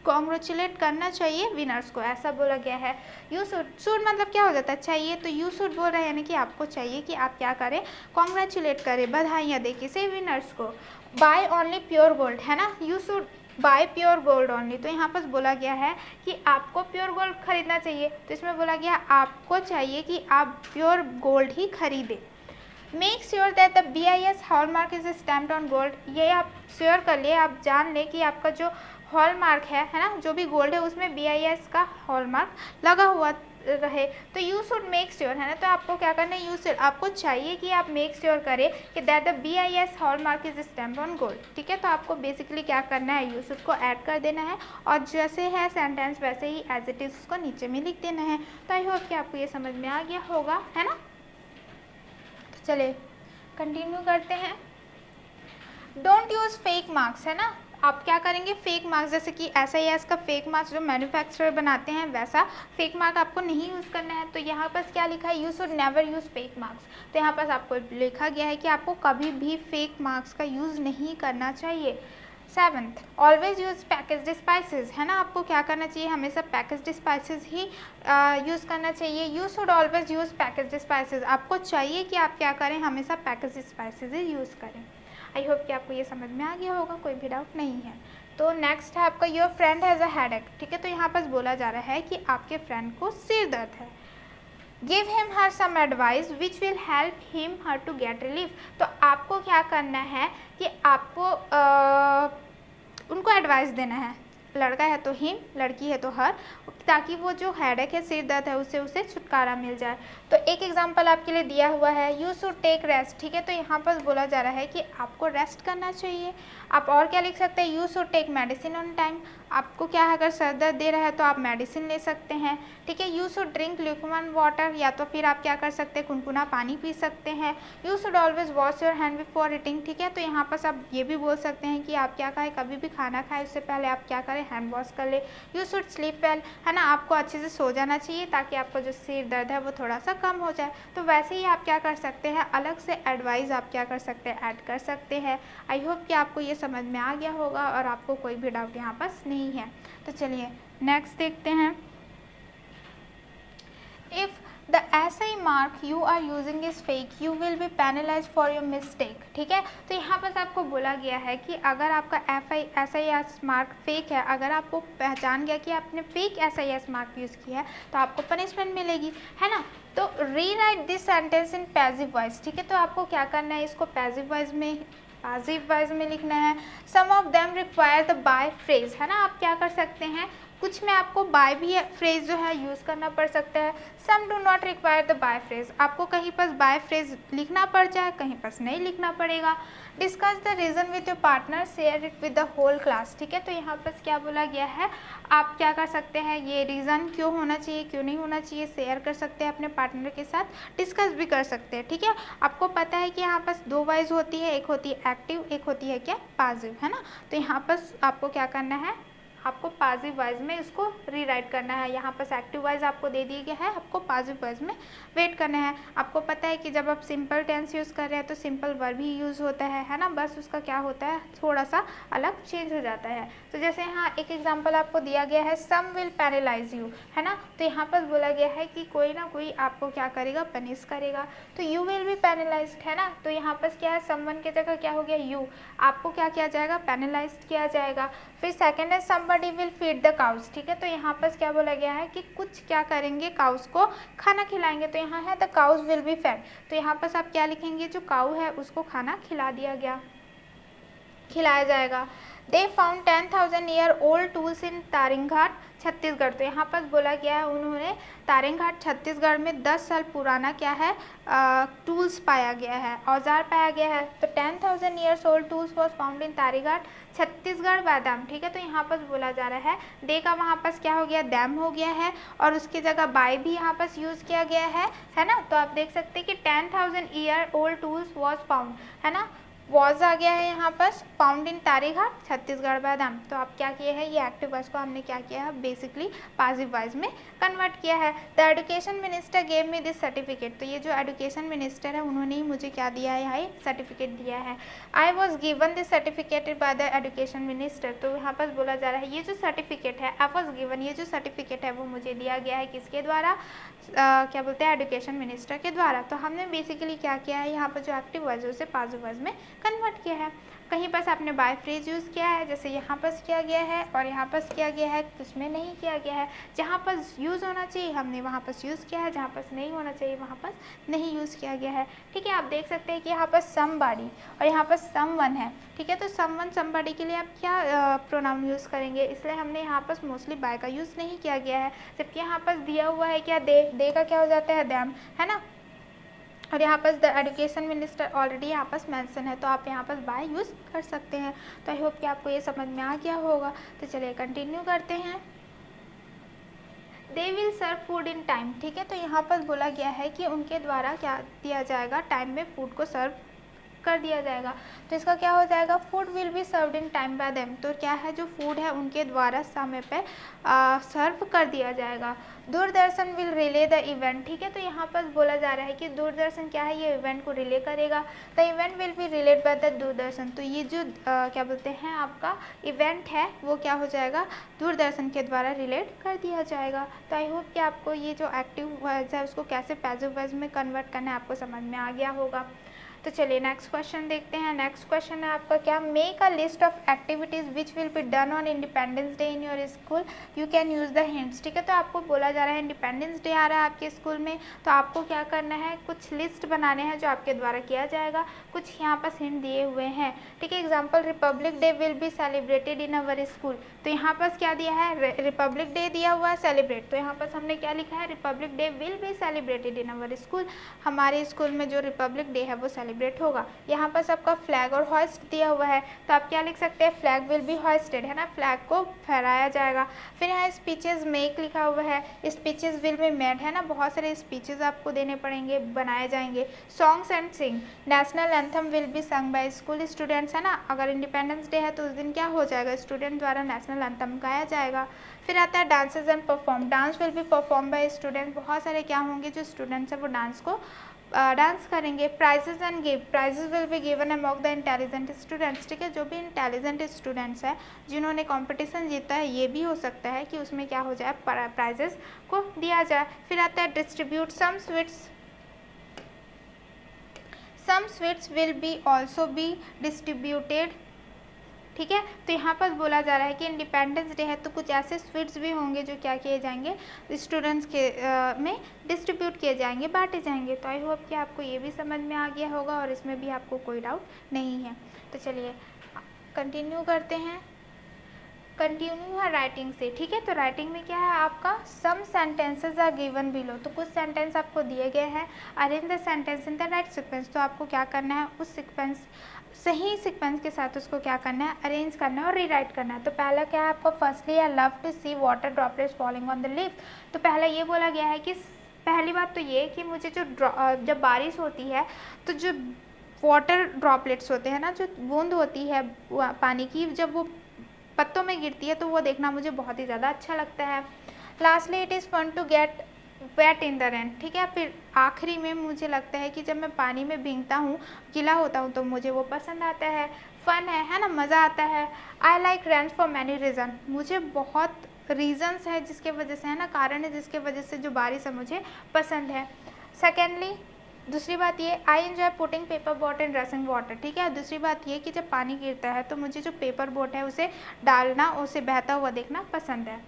कॉन्ग्रेचुलेट करना चाहिए विनर्स को, ऐसा बोला गया है। यू शुड मतलब क्या हो जाता है, चाहिए, तो यू शुड बोल रहे हैं यानी कि आपको चाहिए कि आप क्या करें, कॉन्ग्रेचुलेट करें, बधाइयाँ दे किसे, विनर्स को। बाय ओनली प्योर गोल्ड, है ना, you should buy pure gold only. तो यहाँ पर बोला गया है कि आपको प्योर गोल्ड खरीदना चाहिए, तो इसमें बोला गया आपको चाहिए कि आप प्योर गोल्ड ही खरीदें। Make sure that the BIS hallmark is stamped on gold, ये आप श्योर कर लिए, आप जान लें कि आपका जो हॉलमार्क है ना, जो भी गोल्ड है उसमें BIS का हॉलमार्क लगा हुआ रहे। तो यू शुड मेक श्योर, है ना, तो आपको क्या करना है, यू शुड, आपको चाहिए कि आप मेक श्योर करें कि that the BIS hallmark is stamped on gold, ठीक है। तो आपको बेसिकली क्या करना है, यू शुड को ऐड कर देना है और जैसे है सेंटेंस वैसे ही एज इट इज उसको नीचे में लिख देना है। तो आई होप कि आपको ये समझ में आ गया होगा, है ना। तो चलिए कंटिन्यू करते हैं। डोंट यूज़ फेक मार्क्स, है ना, आप क्या करेंगे, फेक मार्क्स, जैसे कि SIS का फेक मार्क्स जो मैन्युफैक्चरर बनाते हैं वैसा फेक मार्क आपको नहीं यूज़ करना है। तो यहाँ पर क्या लिखा है, you should never use fake marks. तो यहाँ पर आपको लिखा गया है कि आपको कभी भी फेक मार्क्स का यूज़ नहीं करना चाहिए। Seventh, always use packaged spices, है ना, आपको क्या करना चाहिए, हमेशा पैकेज्ड स्पाइसेस ही यूज़ करना चाहिए। You should always use packaged spices, आपको चाहिए कि आप क्या करें, हमेशा पैकेज्ड स्पाइसेस ही यूज़ करें। आई होप कि आपको ये समझ में आ गया होगा, कोई भी डाउट नहीं है। तो नेक्स्ट है आपका your friend has a headache, ठीक है। तो यहाँ पर बोला जा रहा है कि आपके फ्रेंड को सिर दर्द है। Give him her some advice which will help him her to get relief. तो आपको क्या करना है कि आपको उनको एडवाइस देना है, लड़का है तो हिम, लड़की है तो हर, ताकि वो जो हेडेक है, सिर दर्द है, उससे उसे छुटकारा मिल जाए। तो एक एग्जांपल आपके लिए दिया हुआ है, यू शुड टेक रेस्ट, ठीक है। तो यहाँ पर बोला जा रहा है कि आपको रेस्ट करना चाहिए। आप और क्या लिख सकते हैं, you should take medicine on time, आपको क्या है, अगर सर दर्द दे रहा है तो आप मेडिसिन ले सकते हैं, ठीक है। You should drink lukewarm water, या तो फिर आप क्या कर सकते हैं, गुनगुना पानी पी सकते हैं। You should always wash your hand before eating, ठीक है। तो यहाँ पर आप ये भी बोल सकते हैं कि आप क्या खाएं, कभी भी खाना खाएं उससे पहले आप क्या करें, हैंड वॉश कर ले। यू शुड स्लीप वेल, है ना, आपको अच्छे से सो जाना चाहिए ताकि आपका जो सिर दर्द है वो थोड़ा सा कम हो जाए। तो वैसे ही आप क्या कर सकते हैं, अलग से एडवाइस आप क्या कर सकते हैं, ऐड कर सकते हैं। आई होप कि आपको ये समझ में आ गया होगा और आपको कोई भी डाउट यहाँ पर नहीं है। तो चलिए नेक्स्ट देखते हैं। If the SI mark you are using is fake you will be penalise for your mistake, ठीक है। तो यहाँ पर आपको बोला गया है कि अगर आपका SIS मार्क फेक है, अगर आपको पहचान गया कि आपने फेक SIS मार्क यूज़ किया है तो आपको पनिशमेंट मिलेगी, है ना। तो री right this sentence in passive voice, ठीक है। तो आपको क्या करना है, इसको पैसिव वॉइस में लिखना है। Some of them require the by phrase, है ना। आप क्या कर सकते हैं, कुछ में आपको बाय भी फ्रेज जो है यूज़ करना पड़ सकता है। Some do not require the by phrase, आपको कहीं पर बाय फ्रेज लिखना पड़ जाए, कहीं पर नहीं लिखना पड़ेगा। Discuss the reason with your partner, share it with the whole class, ठीक है। तो यहाँ पर क्या बोला गया है, आप क्या कर सकते हैं, ये रीज़न क्यों होना चाहिए, क्यों नहीं होना चाहिए, शेयर कर सकते हैं अपने पार्टनर के साथ, डिस्कस भी कर सकते हैं, ठीक है। आपको पता है कि यहाँ पर दो वॉइस होती है, एक होती है एक्टिव, एक होती है क्या, पासिव, है ना। तो यहाँ पर आपको क्या करना है, आपको पासिव वॉइस में इसको रीराइट करना है। यहाँ पर एक्टिव वॉइस आपको दे दिया गया है, आपको पासिव वॉइस में वेट करना है। आपको पता है कि जब आप सिंपल टेंस यूज़ कर रहे हैं तो सिंपल वर्ब ही यूज़ होता है ना, बस उसका क्या होता है, थोड़ा सा अलग चेंज हो जाता है। तो जैसे यहाँ एक एग्जांपल आपको दिया गया है, सम विल पैरालाइज यू, है ना। तो यहाँ पर बोला गया है कि कोई ना कोई आपको क्या करेगा, पनिश करेगा। तो यू विल बी पैरालाइज्ड, है ना। तो यहाँ पर क्या है, समवन की जगह क्या हो गया, यू, आपको क्या किया जाएगा, पैरालाइज्ड किया जाएगा। फिर सेकेंड है somebody will feed the cows, ठीक है। तो यहाँ पर क्या बोला गया है कि कुछ क्या करेंगे, काउस को खाना खिलाएंगे। तो यहाँ है the cows will be fed, तो यहाँ पर आप क्या लिखेंगे, जो काउ है उसको खाना खिलाया जाएगा। They found 10,000 year old tools in Tarighat Chhattisgarh. तो यहाँ पर बोला गया है उन्होंने तारिंघाट छत्तीसगढ़ में 10 साल पुराना क्या है, टूल्स पाया गया है, औजार पाया गया है। तो 10,000 years old tools was found in Tarighat Chhattisgarh बादाम, ठीक है। तो यहाँ पर बोला जा रहा है, दे का वहाँ पर क्या हो गया, डैम हो गया है, और उसकी जगह बाय भी यहाँ पर यूज़ किया गया है ना। तो आप देख सकते हैं कि 10,000 year old tools was found, है ना, वॉज आ गया है यहाँ पर, फाउंड इन तारिघाट छत्तीसगढ़ बादाम। तो आप क्या किए हैं, ये एक्टिव वॉइस को हमने क्या किया है, बेसिकली पासिव वॉइस में कन्वर्ट किया है। The education minister gave me this certificate, तो ये जो एजुकेशन मिनिस्टर है उन्होंने ही मुझे क्या दिया है, यहाँ सर्टिफिकेट दिया है। I was given this certificate by the education minister, तो यहाँ पर बोला जा रहा है ये जो सर्टिफिकेट है, आई वॉज गिवन, ये जो सर्टिफिकेट है वो मुझे दिया गया है, किसके द्वारा, क्या बोलते हैं, एजुकेशन मिनिस्टर के द्वारा। तो हमने बेसिकली क्या किया है, यहाँ पर जो एक्टिव वॉइस है उसे पासिव वॉइस में कन्वर्ट किया है। कहीं पर आपने बाय फ्रेज यूज़ किया है, जैसे यहाँ पर किया गया है और यहाँ पर किया गया है, उसमें नहीं किया गया है। जहाँ पर यूज़ होना चाहिए हमने वहाँ पर यूज़ किया है, जहाँ पर नहीं होना चाहिए वहाँ पर नहीं यूज़ किया गया है, ठीक है। आप देख सकते हैं कि यहाँ पर समबडी और यहाँ पर समवन है, ठीक है। तो समवन समबडी के लिए आप क्या प्रोनाउन यूज़ करेंगे, इसलिए हमने यहाँ पर मोस्टली बाय का यूज़ नहीं किया गया है। जबकि यहाँ पर दिया हुआ है क्या, दे का क्या हो जाता है, दैम, है ना। और यहाँ पर द एजुकेशन मिनिस्टर ऑलरेडी यहाँ पर मेंशन है, तो आप यहाँ पर बाय यूज़ कर सकते हैं। तो आई होप कि आपको ये समझ में आ गया होगा। तो चलिए कंटिन्यू करते हैं। They will serve food in time, ठीक है। तो यहाँ पर बोला गया है कि उनके द्वारा क्या दिया जाएगा, टाइम में फूड को सर्व कर दिया जाएगा। तो इसका क्या हो जाएगा, food will be served in time bye them, तो क्या है, जो फूड है उनके द्वारा समय पे सर्व कर दिया जाएगा। Doordarshan will relay the event, ठीक है। तो यहाँ पर बोला जा रहा है कि दूरदर्शन क्या है, ये इवेंट को रिले करेगा। The event will be relayed by the Doordarshan, तो ये जो क्या बोलते हैं आपका इवेंट है वो क्या हो जाएगा, दूरदर्शन के द्वारा रिलेट कर दिया जाएगा। तो आई होप कि आपको ये जो एक्टिव वॉइस है उसको कैसे पैसिव वॉइस में कन्वर्ट करना है आपको समझ में आ गया होगा। तो चलिए नेक्स्ट क्वेश्चन देखते हैं। नेक्स्ट क्वेश्चन है आपका क्या, make a list of activities which will be done on independence day in your school, you can use the hints. ठीक है, तो आपको बोला जा रहा है इंडिपेंडेंस डे आ रहा है आपके स्कूल में, तो आपको क्या करना है, कुछ लिस्ट बनाने हैं जो आपके द्वारा किया जाएगा। कुछ यहाँ पर हिंट दिए हुए हैं। ठीक है, example Republic day will be celebrated in our school, तो यहाँ पर क्या दिया है, रिपब्लिक डे दिया हुआ है सेलिब्रेट, तो यहाँ पर हमने क्या लिखा है, Republic day will be celebrated in our school, हमारे स्कूल में जो रिपब्लिक डे है वो सेलिब्रेट होगा। यहाँ पर सबका फ्लैग और हॉइस्ट दिया हुआ है, तो आप क्या लिख सकते हैं, फ्लैग विल बी हॉइस्टेड, है ना, फ्लैग को फहराया जाएगा। फिर यहाँ स्पीचेस मेक लिखा हुआ है, स्पीचेस विल बी मेड, है ना, बहुत सारे स्पीचेस आपको देने पड़ेंगे, बनाए जाएंगे। Songs and Singh, national anthem will be sung by school students, है ना, अगर इंडिपेंडेंस डे है तो उस दिन क्या हो जाएगा, स्टूडेंट द्वारा नेशनल एंथम गाया जाएगा। फिर आता है dances and perform, dance will be perform by student, बहुत सारे क्या होंगे जो स्टूडेंट्स हैं वो डांस को डांस करेंगे। Prizes and gift, prizes will be given among the intelligent students. ठीक है, जो भी इंटेलिजेंट स्टूडेंट्स हैं जिन्होंने कंपटीशन जीता है, ये भी हो सकता है कि उसमें क्या हो जाए, प्राइजेस को दिया जाए। फिर आता है distribute some sweets will be also be distributed. ठीक है, तो यहाँ पर बोला जा रहा है कि इंडिपेंडेंस डे है तो कुछ ऐसे स्वीट्स भी होंगे जो क्या किए जाएंगे, स्टूडेंट्स के में डिस्ट्रीब्यूट किए जाएंगे, बांटे जाएंगे। तो आई होप कि आपको ये भी समझ में आ गया होगा और इसमें भी आपको कोई डाउट नहीं है। तो चलिए कंटिन्यू करते हैं, कंटिन्यू है राइटिंग से। ठीक है, तो राइटिंग में क्या है आपका, सम सेंटेंसेज आर गिवन बिलो, तो कुछ सेंटेंस आपको दिए गए हैं, arrange the sentence in the right sequence, तो आपको क्या करना है, उस सीक्वेंस सही सीक्वेंस के साथ उसको क्या करना है, अरेंज करना है और रीराइट करना है। तो पहला क्या है आपको, firstly I love to see water droplets falling on the leaf, तो पहला ये बोला गया है कि पहली बात तो ये कि मुझे जो जब बारिश होती है तो जो वाटर ड्रॉपलेट्स होते हैं ना, जो बूंद होती है पानी की, जब वो पत्तों में गिरती है तो वो देखना मुझे बहुत ही ज़्यादा अच्छा लगता है। Lastly it is fun to get wet in the rain. ठीक है, फिर आखिरी में मुझे लगता है कि जब मैं पानी में भीगता हूँ, गीला होता हूँ, तो मुझे वो पसंद आता है, फ़न है ना, मज़ा आता है। I like rain for many reason, मुझे बहुत रीज़न्स है जिसके वजह से, है ना, कारण है जिसके वजह से जो बारिश है मुझे पसंद है। सेकेंडली, दूसरी बात ये, I enjoy putting paper boat in रसिंग water. ठीक है, दूसरी बात ये कि जब पानी गिरता है तो मुझे जो पेपर बोट है उसे डालना, उसे बहता हुआ देखना पसंद है।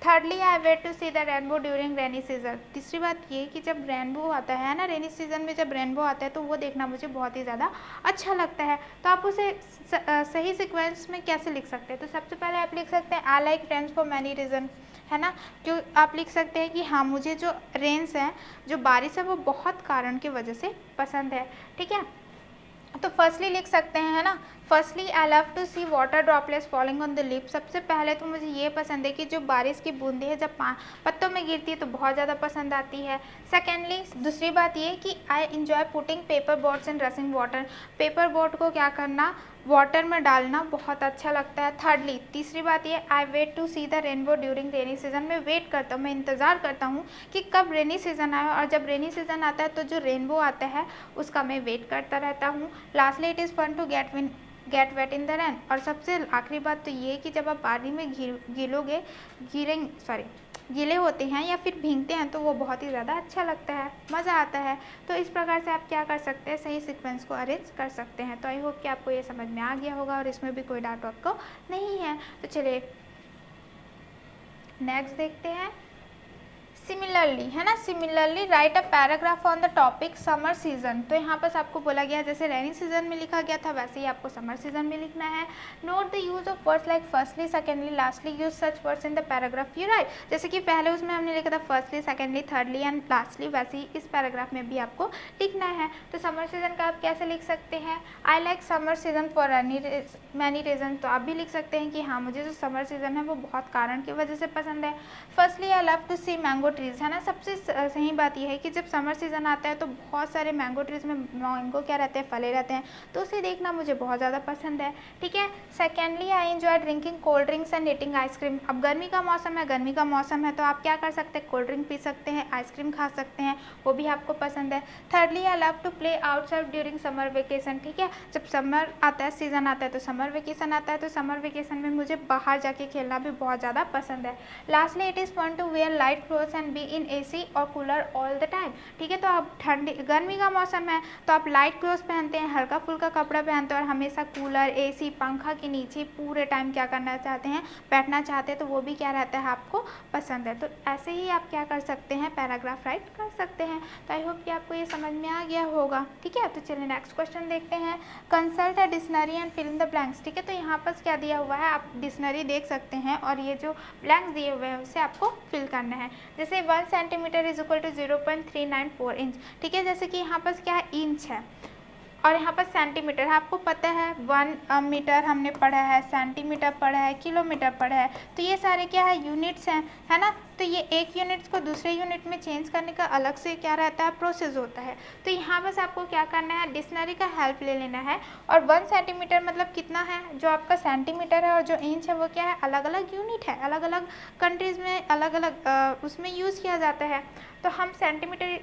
Thirdly, I wait to see the rainbow during rainy season. तीसरी बात ये कि जब रेनबो आता है ना, रेनी सीजन में जब रेनबो आता है तो वो देखना मुझे बहुत ही ज़्यादा अच्छा लगता है। तो आप उसे सही सीक्वेंस में कैसे लिख सकते हैं, तो सबसे पहले आप लिख सकते हैं I like rains for many reason, है ना, क्यों आप लिख सकते हैं कि हाँ मुझे जो रेन्स हैं, जो बारिश है, वो बहुत कारण की वजह से पसंद है। ठीक है, तो फर्स्टली लिख सकते हैं, है ना, firstly I love to see water droplets falling on the leaf, सबसे पहले तो मुझे ये पसंद है कि जो बारिश की बूंदें हैं जब पत्तों में गिरती है तो बहुत ज़्यादा पसंद आती है। सेकेंडली, दूसरी बात ये कि I enjoy putting paper boats in रसिंग water, paper boat को क्या करना, वाटर में डालना बहुत अच्छा लगता है। थर्डली, तीसरी बात ये, I wait to see the rainbow during rainy season, मैं वेट करता हूँ, मैं इंतज़ार करता हूँ कि कब रेनी सीजन आए, और जब रेनी सीजन आता है तो जो रेनबो आता है उसका मैं वेट करता रहता हूँ। Lastly, it is fun to get wet in the rain, और सबसे आखिरी बात तो ये कि जब आप पानी में गीले होते हैं या फिर भीगते हैं तो वो बहुत ही ज़्यादा अच्छा लगता है, मज़ा आता है। तो इस प्रकार से आप क्या कर सकते हैं, सही सीक्वेंस को अरेंज कर सकते हैं। तो आई होप कि आपको ये समझ में आ गया होगा और इसमें भी कोई डाउट आपको नहीं है। तो चलिए नेक्स्ट देखते हैं। सिमिलरली, है ना, similarly right a paragraph on the topic summer season, तो यहाँ पर आपको बोला गया जैसे रेनी सीजन में लिखा गया था वैसे ही आपको समर सीजन में लिखना है। Note the use of words like firstly, secondly, lastly, use such words in the paragraph you right, जैसे कि पहले उसमें हमने लिखा था firstly, secondly, thirdly and lastly, वैसे ही इस पैराग्राफ में भी आपको लिखना है। तो समर सीजन का आप कैसे लिख सकते हैं, I like summer season for many reason, तो आप भी लिख सकते हैं कि हाँ मुझे जो समर सीजन है वो बहुत कारण की वजह से पसंद है। Firstly, I love to see mango trees, है ना, सबसे सही बात यह है कि जब समर सीजन आता है तो बहुत सारे मैंगो ट्रीज में मैंगो क्या रहते हैं, फले रहते हैं, तो उसे देखना मुझे बहुत ज़्यादा पसंद है। ठीक है, secondly, I enjoy drinking cold drinks and eating ice cream, अब गर्मी का मौसम है तो आप क्या कर सकते हैं, कोल्ड ड्रिंक पी सकते हैं, आइसक्रीम खा सकते हैं, वो भी आपको पसंद है। Thirdly, I love to play outside during summer vacation, ठीक है, जब समर आता है, सीजन आता है तो समर वेकेशन आता है, तो समर वेकेशन में मुझे बाहर जाके खेलना भी बहुत ज़्यादा पसंद है। Lastly, it is fun to wear light clothes and can be in AC और कूलर ऑल द टाइम। ठीक है, तो आप ठंडी गर्मी का मौसम है तो आप लाइट क्लोथ पहनते हैं, हल्का फुल्का कपड़ा पहनते हैं और हमेशा कूलर, AC, पंखा के नीचे पूरे टाइम क्या करना चाहते हैं, बैठना चाहते हैं, तो वो भी क्या रहता है, आपको पसंद है। तो ऐसे ही आप क्या कर सकते हैं, पैराग्राफ राइट कर सकते हैं। तो आई होप कि आपको ये समझ में आ गया होगा। ठीक है, तो चलिए नेक्स्ट क्वेश्चन देखते हैं। Consult a dictionary and fill in the blanks. ठीक है, तो यहाँ पर क्या दिया हुआ है, आप डिक्शनरी देख सकते हैं और ये जो ब्लैंक्स दिए हुए हैं उसे आपको फिल करना है। जैसे 1 centimetre is equal to 0.394 inch. ठीक है, जैसे कि यहाँ पर क्या है, इंच है और यहाँ पर सेंटीमीटर है। आपको पता है 1 मीटर हमने पढ़ा है, सेंटीमीटर पढ़ा है, किलोमीटर पढ़ा है, तो ये सारे क्या है, यूनिट्स हैं, है ना। तो ये एक यूनिट्स को दूसरे यूनिट में चेंज करने का अलग से क्या रहता है, प्रोसेस होता है। तो यहाँ बस आपको क्या करना है, डिक्शनरी का हेल्प ले लेना है। और 1 सेंटीमीटर मतलब कितना है, जो आपका सेंटीमीटर है और जो इंच है वो क्या है, अलग अलग यूनिट है, अलग अलग कंट्रीज़ में अलग अलग उसमें यूज़ किया जाता है। तो हम सेंटीमीटर,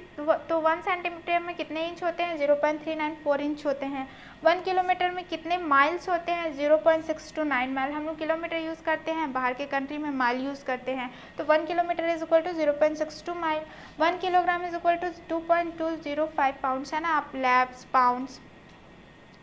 तो 1 सेंटीमीटर में कितने इंच होते हैं, 0.394 इंच होते हैं। 1 किलोमीटर में कितने माइल्स होते हैं, 0.629 माइल। हम लोग किलोमीटर यूज़ करते हैं, बाहर के कंट्री में माइल यूज़ करते हैं। तो 1 kilometre is equal to 0.62 mile. 1 kilogram is equal to 2.205 pounds, है ना। आप लैब्स, पाउंड्स,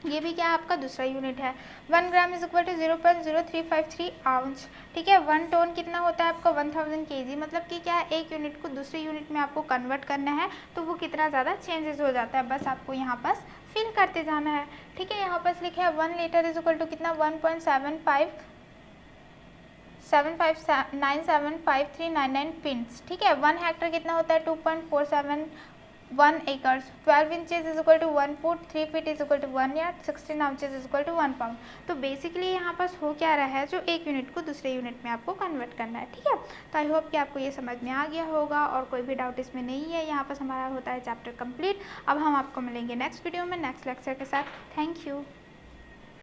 ये भी क्या आपका दूसरा यूनिट है। 1 gram is equal to 0.0353 ounce. ठीक है, 1 टोन कितना होता है आपका, 1000 kg। मतलब कि क्या है, एक यूनिट को दूसरे यूनिट में आपको कन्वर्ट करना है तो वो कितना ज़्यादा चेंजेस हो जाता है, बस आपको यहाँ पास फिल करते जाना है। ठीक है, यहाँ पास लिखा है 1 लीटर इज इक्वल टू कितना, 1.975399 पिंस। ठीक है, 1 हेक्टर कितना होता है, 2.471 acres. 12 inches is equal to 1 foot, 3 feet is equal to 1 yard, 16 ounces is equal to 1 pound. तो बेसिकली यहाँ पास हो क्या रहा है, जो एक यूनिट को दूसरे यूनिट में आपको कन्वर्ट करना है। ठीक है, तो आई होप कि आपको ये समझ में आ गया होगा और कोई भी डाउट इसमें नहीं है। यहाँ पास हमारा होता है चैप्टर कंप्लीट। अब हम आपको मिलेंगे नेक्स्ट वीडियो में नेक्स्ट लेक्चर के साथ। Thank you.